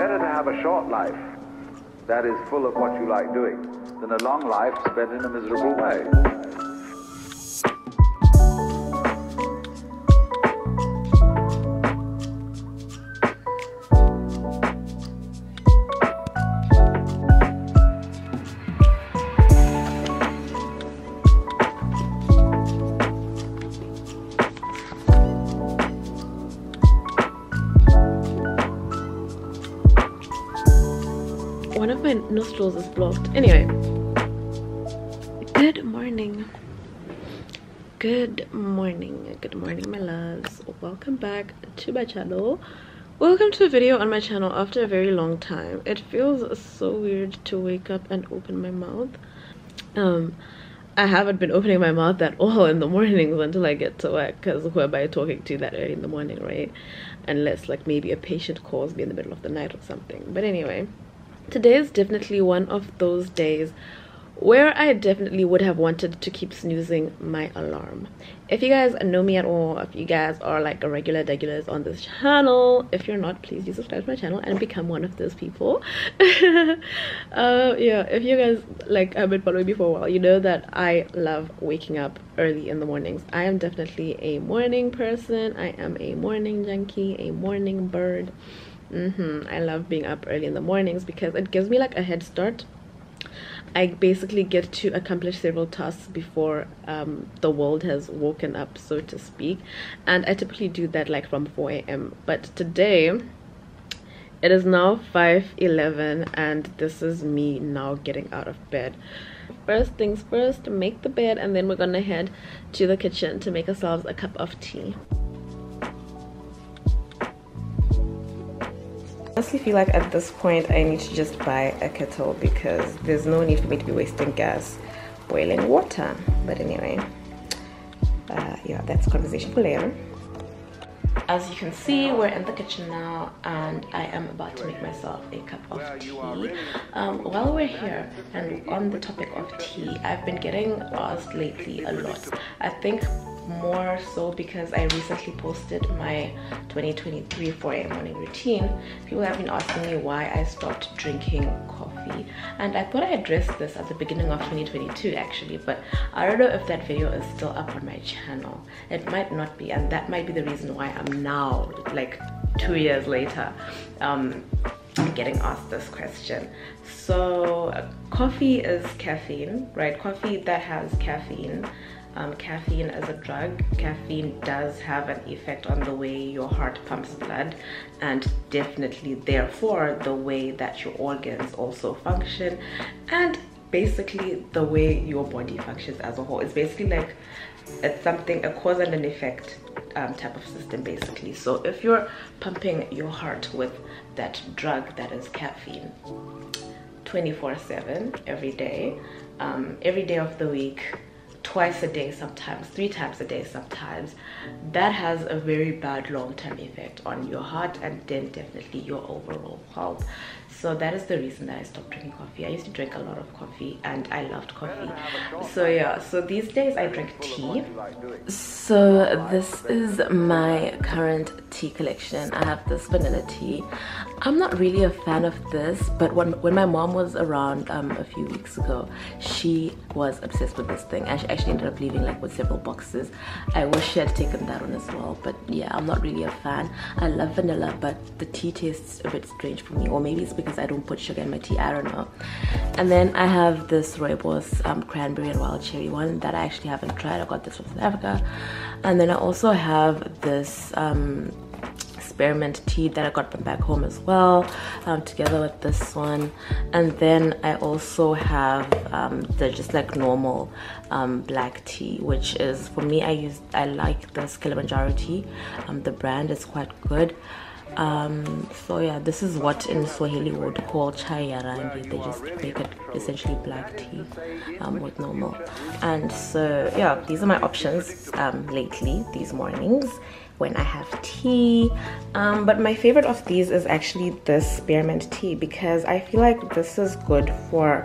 better to have a short life that is full of what you like doing than a long life spent in a miserable way. One of my nostrils is blocked. Anyway, good morning. Good morning. Good morning, my loves. Welcome back to my channel. Welcome to a video on my channel after a very long time. It feels so weird to wake up and open my mouth. I haven't been opening my mouth at all in the mornings until I get to work, because who am I talking to that early in the morning, right? Unless like maybe a patient calls me in the middle of the night or something. But anyway, today is definitely one of those days where I definitely would have wanted to keep snoozing my alarm. If you guys know me at all, if you guys are like a regulars on this channel, if you're not, please do subscribe to my channel and become one of those people. Yeah, if you guys like have been following me for a while, you know that I love waking up early in the mornings. I am definitely a morning person. I am a morning junkie, a morning bird. I love being up early in the mornings because it gives me like a head start. I basically get to accomplish several tasks before the world has woken up, so to speak, and I typically do that like from 4 a.m. but today it is now 5:11 and this is me now getting out of bed. First things first, make the bed, and then we're gonna head to the kitchen to make ourselves a cup of tea. I honestly feel like at this point I need to just buy a kettle because there's no need for me to be wasting gas boiling water. But anyway, yeah, that's a conversation for later. As you can see, we're in the kitchen now and I am about to make myself a cup of tea. While we're here and on the topic of tea, I've been getting asked lately a lot. I think more so because I recently posted my 2023 4 a.m. morning routine. People have been asking me why I stopped drinking coffee, and I thought I addressed this at the beginning of 2022 actually, but I don't know if that video is still up on my channel. It might not be, and that might be the reason why I'm now, like 2 years later, getting asked this question. So coffee is caffeine, right? Coffee that has caffeine. Caffeine is a drug. Caffeine does have an effect on the way your heart pumps blood, and definitely therefore the way that your organs also function, and basically the way your body functions as a whole. It's basically like it's something, a cause and an effect type of system basically. So if you're pumping your heart with that drug that is caffeine 24/7 every day of the week, twice a day sometimes, 3 times a day sometimes, that has a very bad long-term effect on your heart and then definitely your overall health. So that is the reason that I stopped drinking coffee. I used to drink a lot of coffee and I loved coffee. So yeah, so these days I drink tea. So this is my current tea collection. I have this vanilla tea. I'm not really a fan of this, but when my mom was around a few weeks ago, she was obsessed with this thing and she actually ended up leaving like with several boxes. I wish she had taken that one as well, but yeah, I'm not really a fan. I love vanilla, but the tea tastes a bit strange for me, or maybe it's because I don't put sugar in my tea, I don't know. And then I have this rooibos cranberry and wild cherry one that I actually haven't tried. I got this from South Africa. And then I also have this spearmint tea that I got from back home as well, together with this one. And then I also have the just like normal black tea, which is, for me, I like this Kilimanjaro tea. The brand is quite good. So yeah, this is what in Swahili would call chai ya rangi. They just make it essentially black tea with normal. And so yeah, these are my options lately, these mornings when I have tea. But my favorite of these is actually this spearmint tea, because I feel like this is good for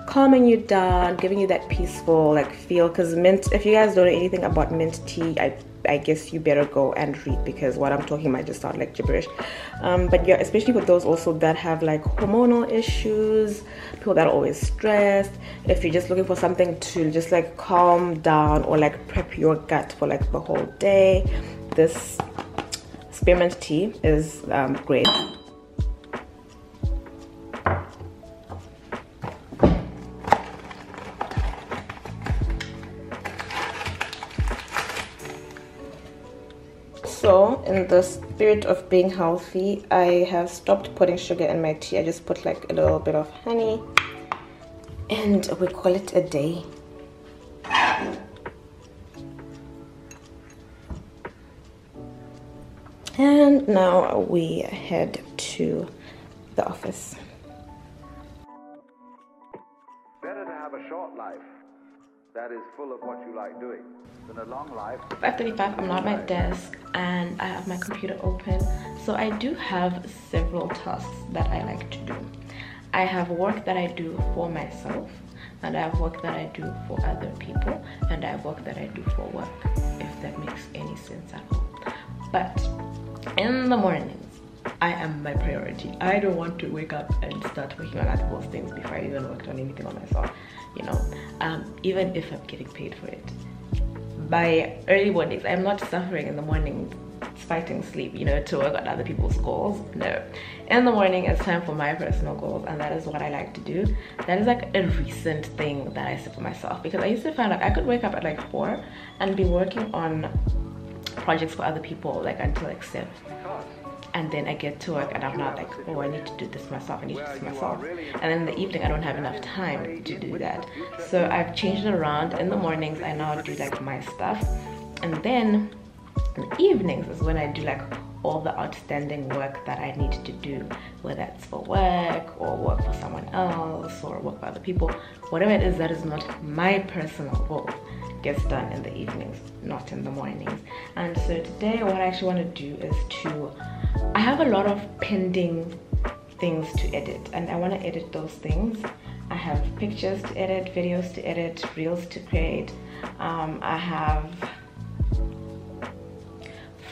calming you down, giving you that peaceful like feel. Because mint, if you guys don't know anything about mint tea, I I guess you better go and read, because what I'm talking might just sound like gibberish. But yeah, especially with those also that have like hormonal issues, people that are always stressed, if you're just looking for something to just like calm down or like prep your gut for like the whole day, this spearmint tea is great. So in the spirit of being healthy, I have stopped putting sugar in my tea. I just put like a little bit of honey and we call it a day. And now we head to the office. Better to have a short life that is full of what you like doing than a long life. 5:35, I'm not at my desk and I have my computer open. So I do have several tasks that I like to do. I have work that I do for myself, and I have work that I do for other people, and I have work that I do for work, if that makes any sense at all. But in the mornings, I am my priority. I don't want to wake up and start working on other people's things before I even worked on anything on myself, you know, even if I'm getting paid for it. By early mornings, I'm not suffering in the morning fighting sleep, you know, to work on other people's goals. No, in the morning it's time for my personal goals, and that is what I like to do. That is like a recent thing that I set for myself, because I used to find out I could wake up at like 4 and be working on projects for other people like until like 7, and then I get to work and I'm not like, oh, I need to do this myself, I need to do this myself, and then in the evening I don't have enough time to do that. So I've changed it around. In the mornings I now do like my stuff, and then in the evenings is when I do like all the outstanding work that I need to do, whether it's for work or work for someone else or work for other people. Whatever it is that is not my personal goal gets done in the evenings, not in the mornings. And so today what I actually want to do is I have a lot of pending things to edit, and I want to edit those things. I have pictures to edit, videos to edit, reels to create. I have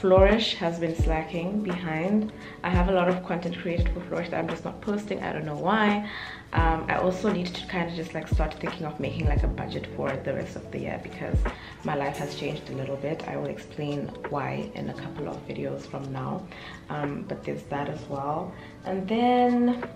Flourish has been slacking behind. I have a lot of content created for Flourish that I'm just not posting. I don't know why. I also need to kind of just like start thinking of making like a budget for the rest of the year, because my life has changed a little bit. I will explain why in a couple of videos from now. But there's that as well. And then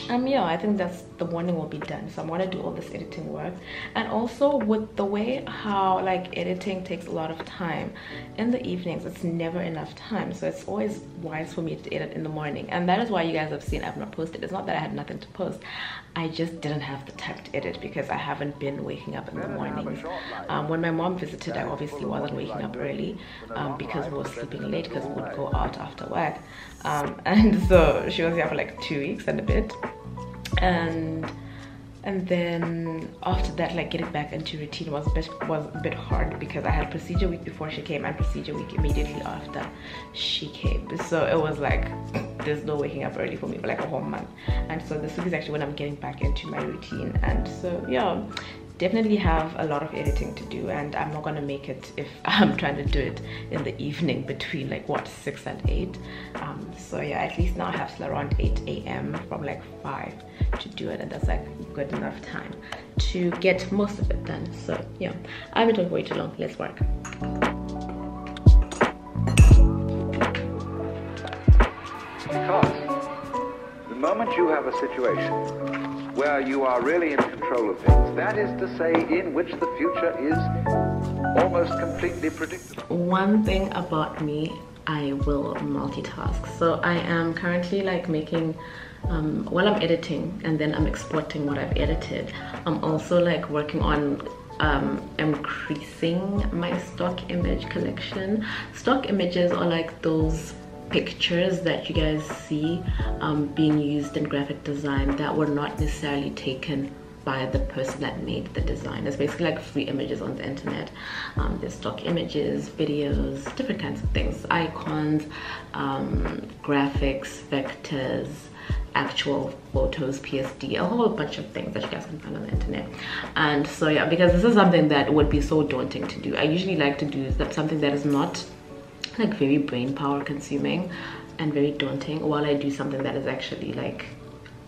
yeah, I think that's the morning will be done. So I want to do all this editing work, and also with the way how like editing takes a lot of time in the evenings, it's never enough time. So it's always wise for me to edit in the morning, and that is why you guys have seen I've not posted. It's not that I had nothing to post, I just didn't have the time to edit because I haven't been waking up in the mornings. When my mom visited, I obviously wasn't waking up early because we were sleeping late because we would go out after work. And so she was here for like 2 weeks and a bit, and then after that, like getting back into routine was a bit hard, because I had procedure week before she came and procedure week immediately after she came. So it was like there's no waking up early for me for like a whole month. And so this week is actually when I'm getting back into my routine. And so yeah, definitely have a lot of editing to do, and I'm not gonna make it if I'm trying to do it in the evening between like what, 6 and 8. So yeah, at least now I have till around 8 a.m. from like 5 to do it, and that's like good enough time to get most of it done. So yeah, I've been talking way too long. Let's work. Because the moment you have a situation where you are really in control of things, that is to say, in which the future is almost completely predictable. One thing about me, I will multitask. So I am currently like making, while I'm editing and then I'm exporting what I've edited, I'm also like working on increasing my stock image collection. Stock images are like those pictures that you guys see being used in graphic design that were not necessarily taken by the person that made the design. It's basically like free images on the internet. There's stock images, videos, different kinds of things, icons, graphics, vectors, actual photos, PSD, a whole bunch of things that you guys can find on the internet. And so yeah, because this is something that would be so daunting to do, I usually like to do something that is not like very brain power consuming and very daunting, while I do something that is actually like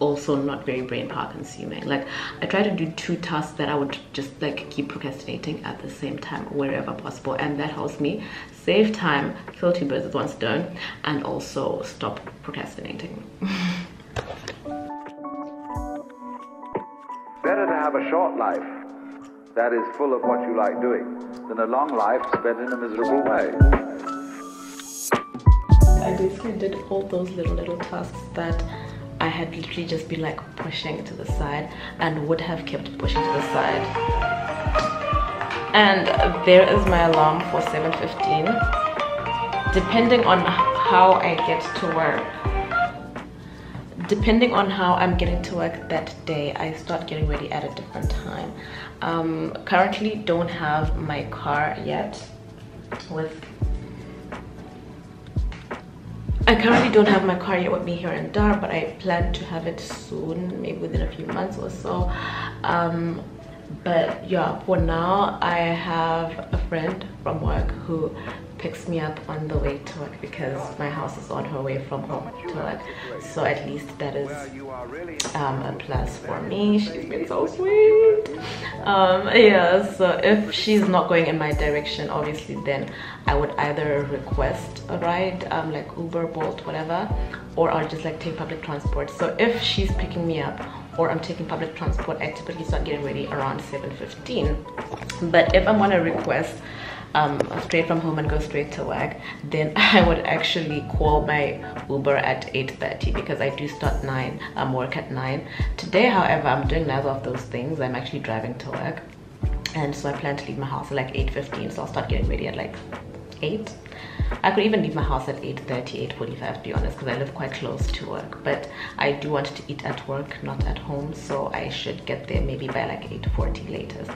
also not very brain power consuming. Like I try to do 2 tasks that I would just like keep procrastinating at the same time wherever possible, and that helps me save time, kill 2 birds with 1 stone, and also stop procrastinating. Better to have a short life that is full of what you like doing than a long life spent in a miserable way. I basically did all those little tasks that I had literally just been like pushing to the side and would have kept pushing to the side. And there is my alarm for 7:15. Depending on how I get to work, depending on how I'm getting to work that day, I start getting ready at a different time. Currently don't have my car yet I currently don't have my car yet with me here in Dar, but I plan to have it soon, maybe within a few months or so. But yeah, for now I have a friend from work who picks me up on the way to work because my house is on her way from home to work. So at least that is a plus for me. She's been so sweet. Yeah, so if she's not going in my direction, obviously then I would either request a ride, like Uber, Bolt, whatever, or I'll just like take public transport. So if she's picking me up or I'm taking public transport, I typically start getting ready around 7:15. But if I'm gonna request straight from home and go straight to work, then I would actually call my Uber at 8:30 because I do start work at 9. Today, however, I'm doing neither of those things. I'm actually driving to work, and so I plan to leave my house at like 8:15, so I'll start getting ready at like 8. I could even leave my house at 8:30, 8:45 to be honest, because I live quite close to work, but I do want to eat at work, not at home, so I should get there maybe by like 8:40 latest.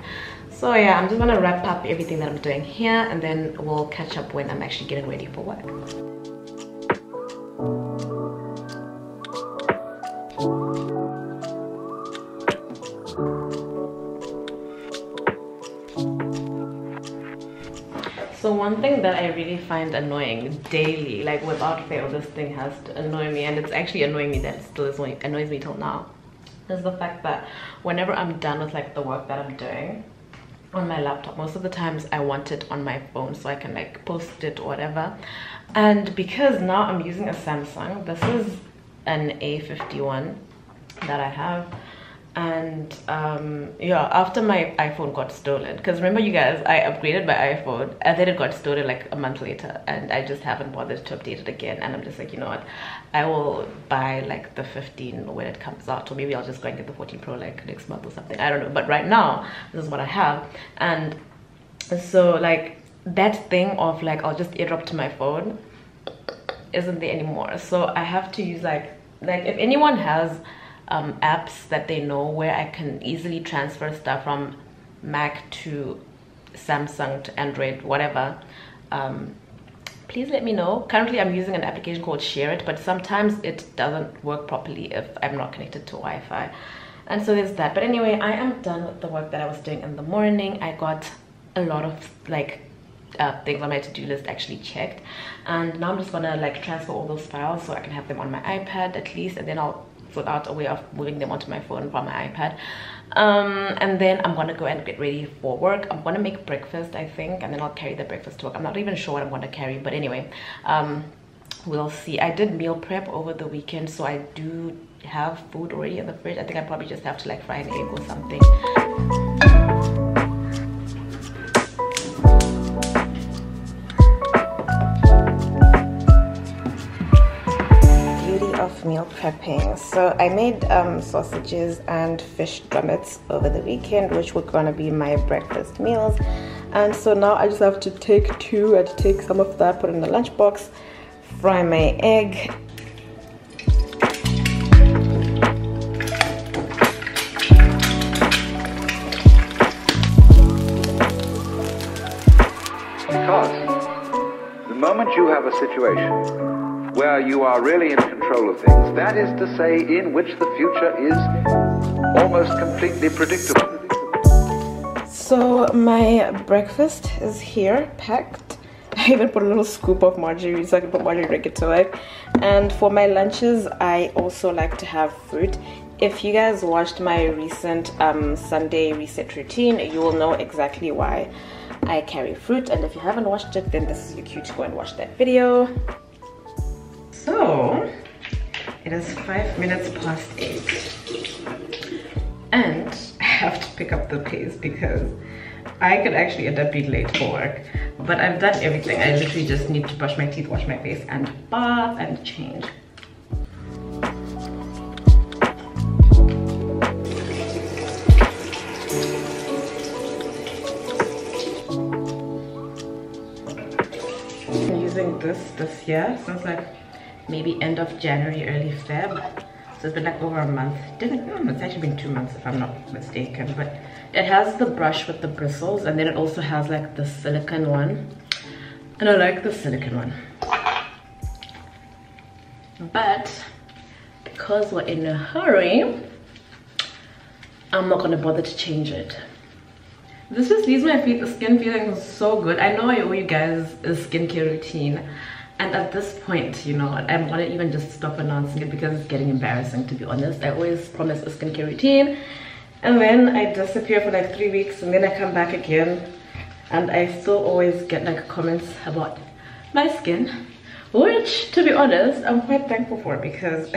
So yeah, I'm just gonna wrap up everything that I'm doing here, and then we'll catch up when I'm actually getting ready for work. So one thing that I really find annoying daily, like without fail, this thing has to annoy me, and it's actually annoying me that it still annoys me till now, is the fact that whenever I'm done with like the work that I'm doing on my laptop, most of the times I want it on my phone so I can like post it or whatever. And because now I'm using a Samsung, this is an A51 that I have, and yeah, after my iPhone got stolen, because remember you guys, I upgraded my iPhone and then it got stolen like a month later, and I just haven't bothered to update it again, and I'm just like, you know what, I will buy like the 15 when it comes out, or maybe I'll just go and get the 14 Pro like next month or something, I don't know. But right now this is what I have, and so like that thing of like I'll just airdrop to my phone isn't there anymore. So I have to use like if anyone has apps that they know where I can easily transfer stuff from Mac to Samsung to Android, whatever, please let me know. Currently I'm using an application called Share It, but sometimes it doesn't work properly if I'm not connected to Wi-Fi, and so there's that. But anyway, I am done with the work that I was doing in the morning. I got a lot of like things on my to-do list actually checked, and now I'm just gonna like transfer all those files so I can have them on my iPad at least, and then I'll sort out a way of moving them onto my phone from my iPad, and then I'm gonna go and get ready for work. I'm gonna make breakfast, I think, and then I'll carry the breakfast to work. I'm not even sure what I'm gonna carry, but anyway, we'll see. I did meal prep over the weekend, so I do have food already in the fridge. I think I probably just have to like fry an egg or something. Of meal prepping. So I made sausages and fish drumettes over the weekend, which were gonna be my breakfast meals, and so now I just have to take some of that, put it in the lunchbox, fry my egg. moment you have a situation where you are really in control of things, that is to say, in which the future is almost completely predictable. So my breakfast is here, packed. I even put a little scoop of margarine so I can put margarine to it. And for my lunches, I also like to have fruit. If you guys watched my recent Sunday reset routine, you will know exactly why I carry fruit. And if you haven't watched it, then this is your cue to go and watch that video. So it is 5 minutes past 8. And I have to pick up the pace because I could actually end up being late for work. But I've done everything. I literally just need to brush my teeth, wash my face, and bath and change. I'm using this year since like maybe end of January, early Feb. So it's been like over a month. It's actually been 2 months if I'm not mistaken. But it has the brush with the bristles, and then it also has like the silicone one. And I like the silicone one. But because we're in a hurry, I'm not gonna bother to change it. This just leaves my skin feeling so good. I know I owe you guys a skincare routine. And at this point, you know, I'm gonna even just stop announcing it because it's getting embarrassing, to be honest. I always promise a skincare routine, and then I disappear for like 3 weeks, and then I come back again, and I still always get like comments about my skin, which, to be honest, I'm quite thankful for, because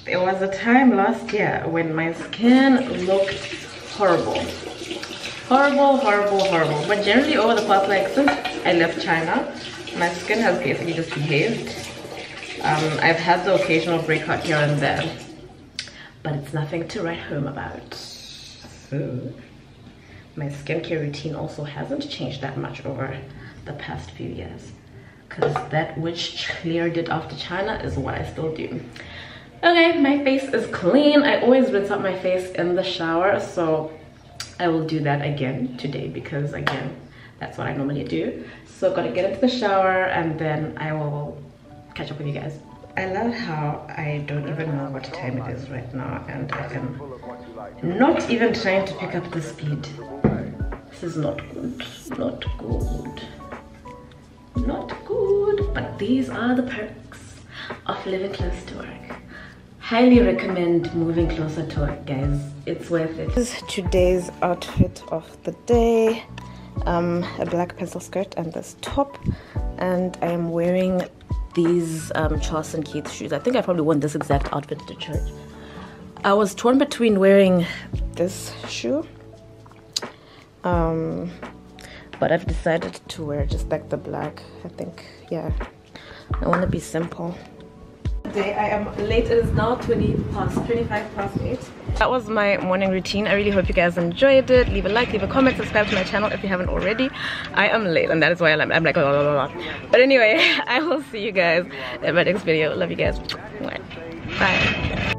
there was a time last year when my skin looked horrible. Horrible. But generally over the past, like, since I left China, my skin has basically just behaved. I've had the occasional breakout here and there, but it's nothing to write home about. So my skincare routine also hasn't changed that much over the past few years, because that which cleared it after China is what I still do. Okay, my face is clean. I always rinse out my face in the shower, so I will do that again today, because again, that's what I normally do. So I'm gonna get into the shower and then I will catch up with you guys. I love how I don't even know what time it is right now, and I am not even trying to pick up the speed. This is not good, not good. But these are the perks of living close to work. Highly recommend moving closer to work, guys. It's worth it. This is today's outfit of the day. A black pencil skirt and this top, and I am wearing these Charles & Keith shoes. I think I probably wore this exact outfit to church. I was torn between wearing this shoe, but I've decided to wear just like the black. I think, yeah, I want to be simple. Today I am late. It is now 25 past 8. That was my morning routine. I really hope you guys enjoyed it. Leave a like, leave a comment, subscribe to my channel if you haven't already. I am late, and that is why I'm like blah, blah, blah. But anyway, I will see you guys in my next video. Love you guys. Bye.